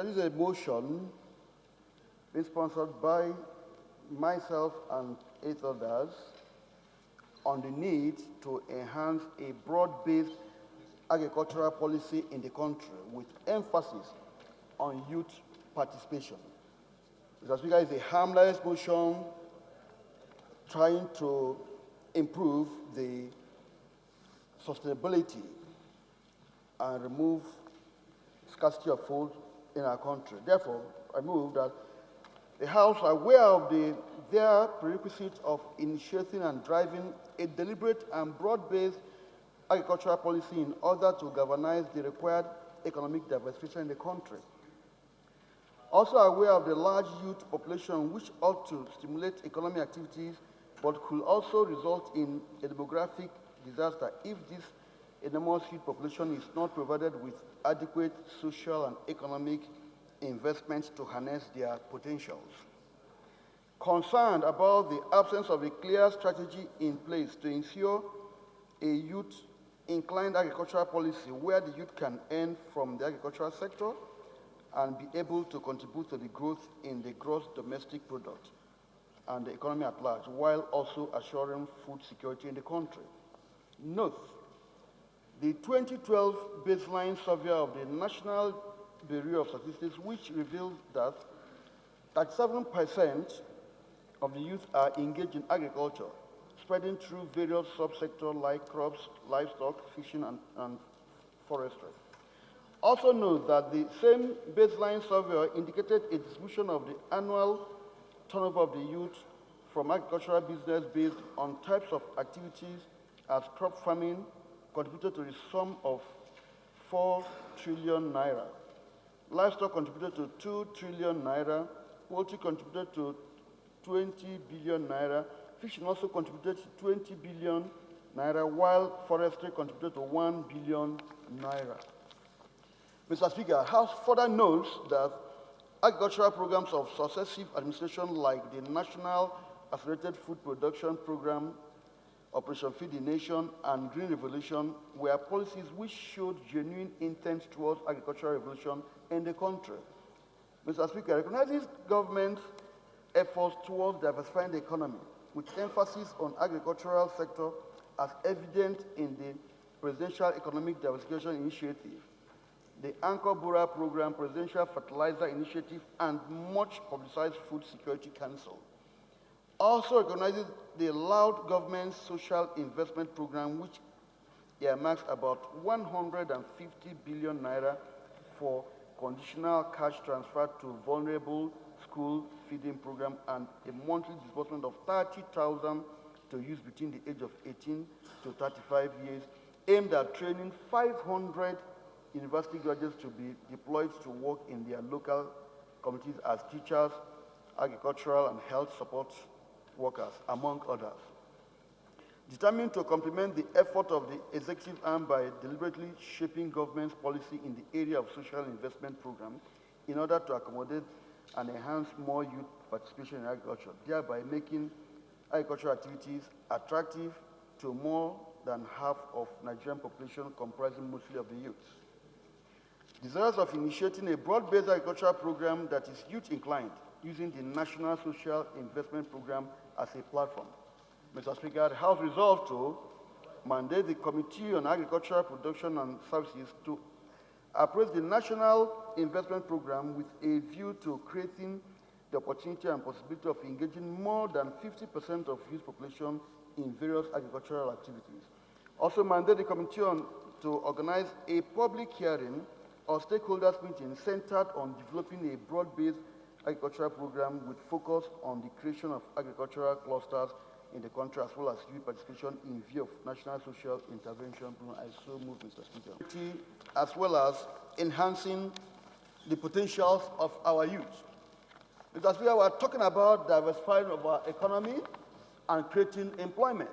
Speaker, this is a motion being sponsored by myself and 8 others on the need to enhance a broad-based agricultural policy in the country with emphasis on youth participation. Mr. Speaker, it's a harmless motion trying to improve the sustainability and remove scarcity of food in our country. Therefore, I move that the House, aware of their prerequisites of initiating and driving a deliberate and broad-based agricultural policy in order to galvanize the required economic diversification in the country. Also aware of the large youth population which ought to stimulate economic activities but could also result in a demographic disaster if this enormous youth population is not provided with adequate social and economic investments to harness their potentials. Concerned about the absence of a clear strategy in place to ensure a youth-inclined agricultural policy where the youth can earn from the agricultural sector and be able to contribute to the growth in the gross domestic product and the economy at large, while also assuring food security in the country. Note, the 2012 baseline survey of the National Bureau of Statistics, which revealed that 37% of the youth are engaged in agriculture, spreading through various subsectors like crops, livestock, fishing, and forestry. Also note that the same baseline survey indicated a distribution of the annual turnover of the youth from agricultural business based on types of activities as crop farming contributed to the sum of 4 trillion naira. Livestock contributed to 2 trillion naira. Poultry contributed to 20 billion naira. Fishing also contributed to 20 billion naira, while forestry contributed to 1 billion naira. Mr. Speaker, House further notes that agricultural programs of successive administration like the National Accelerated Food Production Program, Operation Feed the Nation, and Green Revolution were policies which showed genuine intent towards agricultural revolution in the country. Mr. Speaker, recognizes government's efforts towards diversifying the economy with emphasis on agricultural sector as evident in the Presidential Economic Diversification Initiative, the Anchor Bora Program, Presidential Fertilizer Initiative, and much publicized Food Security Council. Also recognizes the loud government social investment program, which earmarks about 150 billion naira for conditional cash transfer to vulnerable school feeding program and a monthly disbursement of 30,000 to youth between the age of 18 to 35 years, aimed at training 500 university graduates to be deployed to work in their local communities as teachers, agricultural and health support workers, among others. Determined to complement the effort of the executive arm by deliberately shaping government's policy in the area of social investment program in order to accommodate and enhance more youth participation in agriculture, thereby making agricultural activities attractive to more than half of Nigerian population comprising mostly of the youth. Desirous of initiating a broad-based agricultural program that is youth-inclined, using the National Social Investment Program as a platform. Mr. Speaker, the House resolved to mandate the Committee on Agricultural Production and Services to appraise the National Investment Program with a view to creating the opportunity and possibility of engaging more than 50% of youth population in various agricultural activities. Also mandate the Committee to organize a public hearing or stakeholders meeting centered on developing a broad-based agricultural program with focus on the creation of agricultural clusters in the country as well as youth participation in view of national social intervention. I so move, Mr. Speaker. As well as enhancing the potentials of our youth. Mr. Speaker, we are talking about diversifying of our economy and creating employment.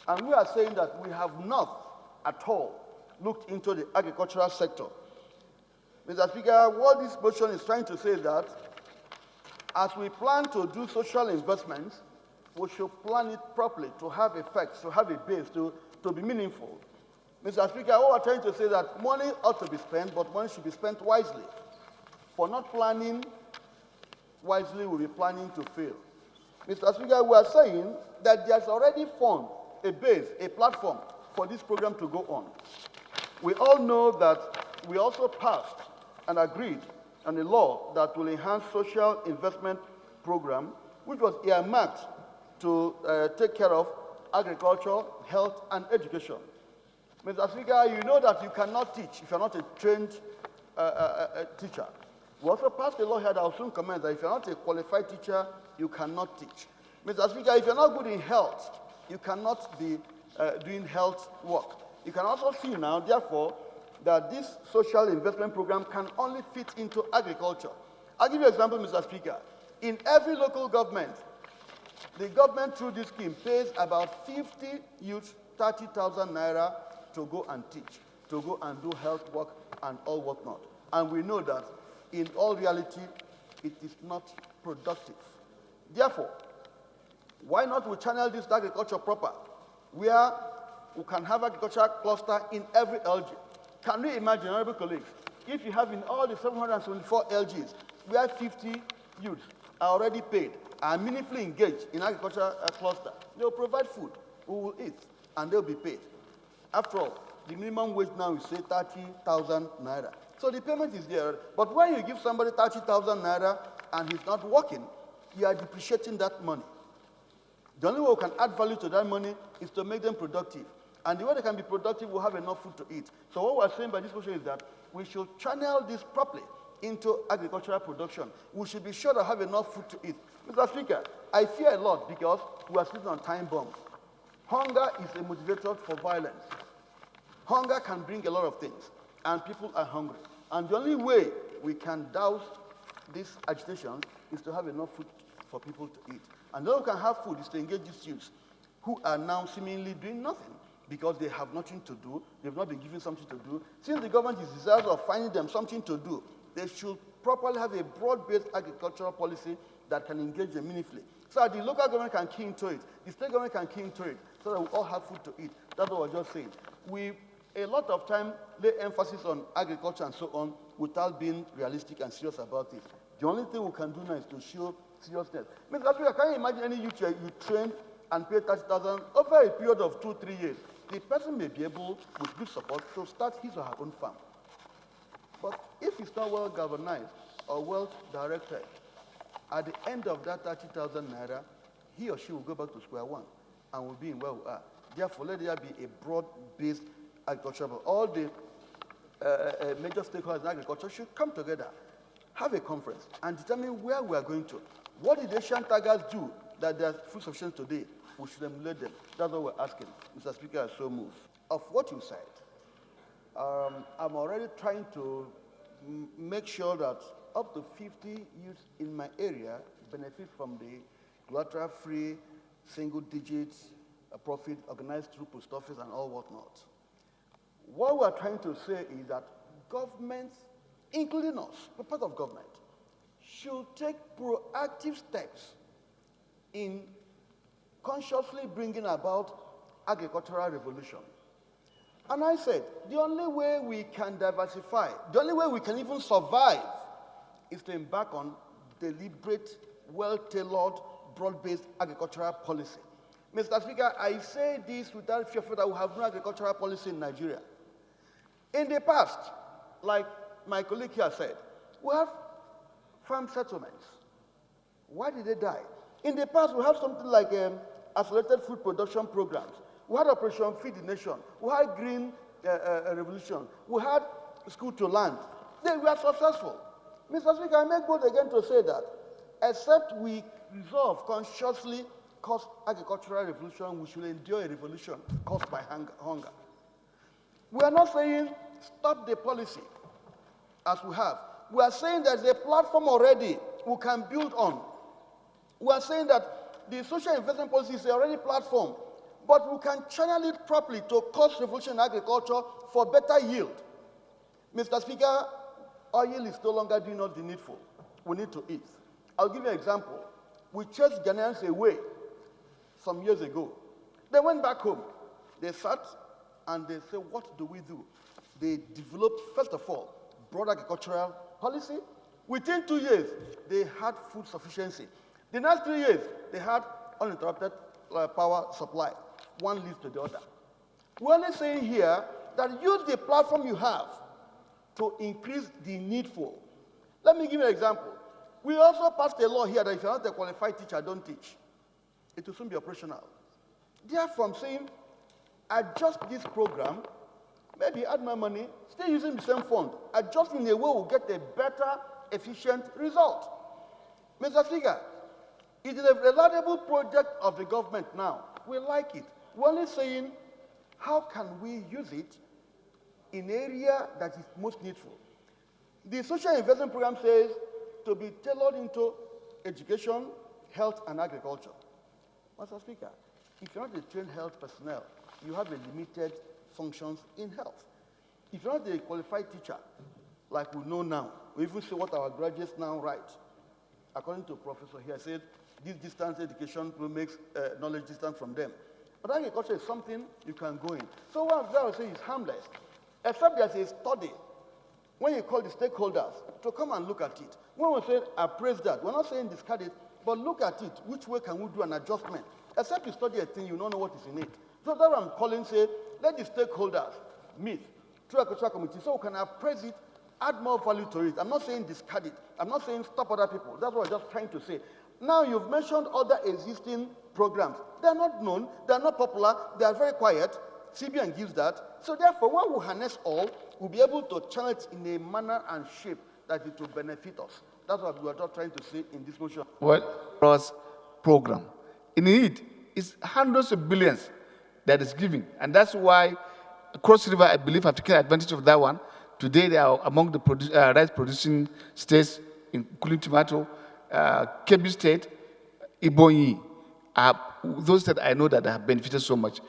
And we are saying that we have not at all looked into the agricultural sector. Mr. Speaker, what this motion is trying to say is that as we plan to do social investments, we should plan it properly to have effects, to have a base, to be meaningful. Mr. Speaker, what we're trying to say is that money ought to be spent, but money should be spent wisely. For not planning wisely, we'll be planning to fail. Mr. Speaker, we are saying that there's already formed a base, a platform for this program to go on. We all know that we also passed and agreed on a law that will enhance social investment program, which was earmarked to take care of agriculture, health, and education. Mr. Speaker, you know that you cannot teach if you're not a trained teacher. We also passed a law here that I'll soon comment that if you're not a qualified teacher, you cannot teach. Mr. Speaker, if you're not good in health, you cannot be doing health work. You can also see now, therefore, that this social investment program can only fit into agriculture. I'll give you an example, Mr. Speaker. In every local government, the government through this scheme pays about 50 youths 30,000 naira to go and teach, to go and do health work and all whatnot. And we know that in all reality, it is not productive. Therefore, why not we channel this to agriculture proper, where we can have agricultural cluster in every LG? Can we imagine, honorable colleagues, if you have in all the 774 LGs, where 50 youths are already paid, are meaningfully engaged in agricultural cluster, they will provide food, we will eat, and they'll be paid. After all, the minimum wage now is, say, 30,000 naira. So the payment is there. But when you give somebody 30,000 naira and he's not working, you are depreciating that money. The only way we can add value to that money is to make them productive. And the way they can be productive, we'll have enough food to eat. So what we're saying by this motion is that we should channel this properly into agricultural production. We should be sure to have enough food to eat. Mr. Speaker, I fear a lot because we are sitting on time bombs. Hunger is a motivator for violence. Hunger can bring a lot of things, and people are hungry. And the only way we can douse this agitation is to have enough food for people to eat. And the way we can have food is to engage these youths who are now seemingly doing nothing because they have nothing to do. They've not been given something to do. Since the government is desirous of finding them something to do, they should properly have a broad-based agricultural policy that can engage them meaningfully. So that the local government can key into it, the state government can key into it, so that we all have food to eat. That's what we're just saying. We, a lot of time, lay emphasis on agriculture and so on without being realistic and serious about it. The only thing we can do now is to show seriousness. Mr. Speaker, can you imagine any youth you train and pay 30,000 over a period of 2-3 years? The person may be able, with good support, to start his or her own farm. But if it's not well galvanized or well directed, at the end of that 30,000 naira, he or she will go back to square one and will be in where we are. Therefore, let there be a broad-based agriculture. All the major stakeholders in agriculture should come together, have a conference, and determine where we are going to. What did the Asian tigers do that they are food sufficient today? We should emulate them. That's what we're asking. Mr. Speaker, I so move. Of what you said, I'm already trying to make sure that up to 50 youths in my area benefit from the collateral-free, single-digit profit organized through post office and all whatnot. What we're trying to say is that governments, including us, the part of government, should take proactive steps in consciously bringing about agricultural revolution. And I said, the only way we can diversify, the only way we can even survive is to embark on deliberate, well-tailored, broad-based agricultural policy. Mr. Speaker, I say this without fear that we have no agricultural policy in Nigeria. In the past, like my colleague here said, we have farm settlements. Why did they die? In the past, we have something like accelerated food production programs. We had Operation Feed the Nation. We had Green Revolution. We had School to Land. They were successful. Mr. Speaker, I make bold again to say that except we resolve consciously cause agricultural revolution, we should endure a revolution caused by hunger. We are not saying stop the policy as we have. We are saying there's a platform already we can build on. We are saying that the social investment policy is already platform, but we can channel it properly to cause revolution in agriculture for better yield. Mr. Speaker, oil is no longer doing all the needful. We need to eat. I'll give you an example. We chased Ghanaians away some years ago. They went back home. They sat and they said, what do we do? They developed, first of all, broad agricultural policy, Within 2 years, they had food sufficiency. The next 3 years, they had uninterrupted power supply. One leads to the other. We're only saying here that use the platform you have to increase the needful. Let me give you an example. We also passed a law here that if you're not a qualified teacher, don't teach. It will soon be operational. Therefore, I'm saying, adjust this program, maybe add more money, still using the same fund, adjust in a way we'll get a better, efficient result. Mr. Speaker, it is a reliable project of the government now. We like it. We're only saying, how can we use it in area that is most needful? The social investment program says to be tailored into education, health, and agriculture. Mr. Speaker, if you're not a trained health personnel, you have a limited functions in health. If you're not a qualified teacher, like we know now, we even see what our graduates now write. According to a professor here, said this distance education makes knowledge distant from them. But agriculture is something you can go in. So what I would say is harmless, except there's a study. When you call the stakeholders to come and look at it, when we say appraise that, we're not saying discard it, but look at it. Which way can we do an adjustment? Except you study a thing, you don't know what is in it. So that's what I'm calling, say, let the stakeholders meet through agricultural committee so we can appraise it, add more value to it. I'm not saying discard it. I'm not saying stop other people. That's what I'm just trying to say. Now you've mentioned other existing programs. They're not known, they're not popular, they are very quiet. CBN gives that. So therefore, when we harness all, we'll be able to channel it in a manner and shape that it will benefit us. That's what we are just trying to say in this motion. What cross program? In it, it's hundreds of billions that is given. And that's why Cross River, I believe, have taken advantage of that one. Today, they are among the rice-producing states, including tomato, Kebbi State, Ebonyi, those that I know that have benefited so much.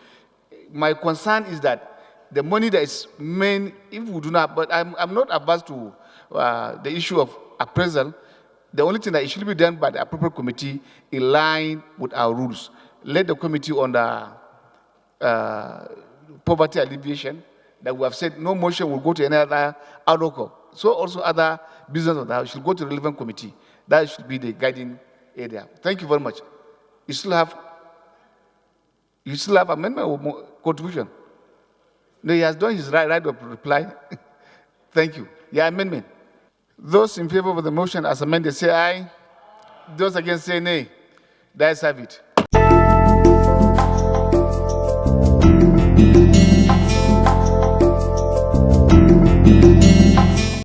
My concern is that the money that is meant, if we do not, but I'm not averse to the issue of appraisal. The only thing that it should be done by the appropriate committee in line with our rules. Let the committee on the poverty alleviation, that we have said no motion will go to any other article. So also other business of the house should go to the relevant committee. That should be the guiding area. Thank you very much. You still have amendment or contribution? No, he has done his right of reply. Thank you. Yeah, amendment. Those in favor of the motion as amended say aye. Those against say nay. The ayes have it.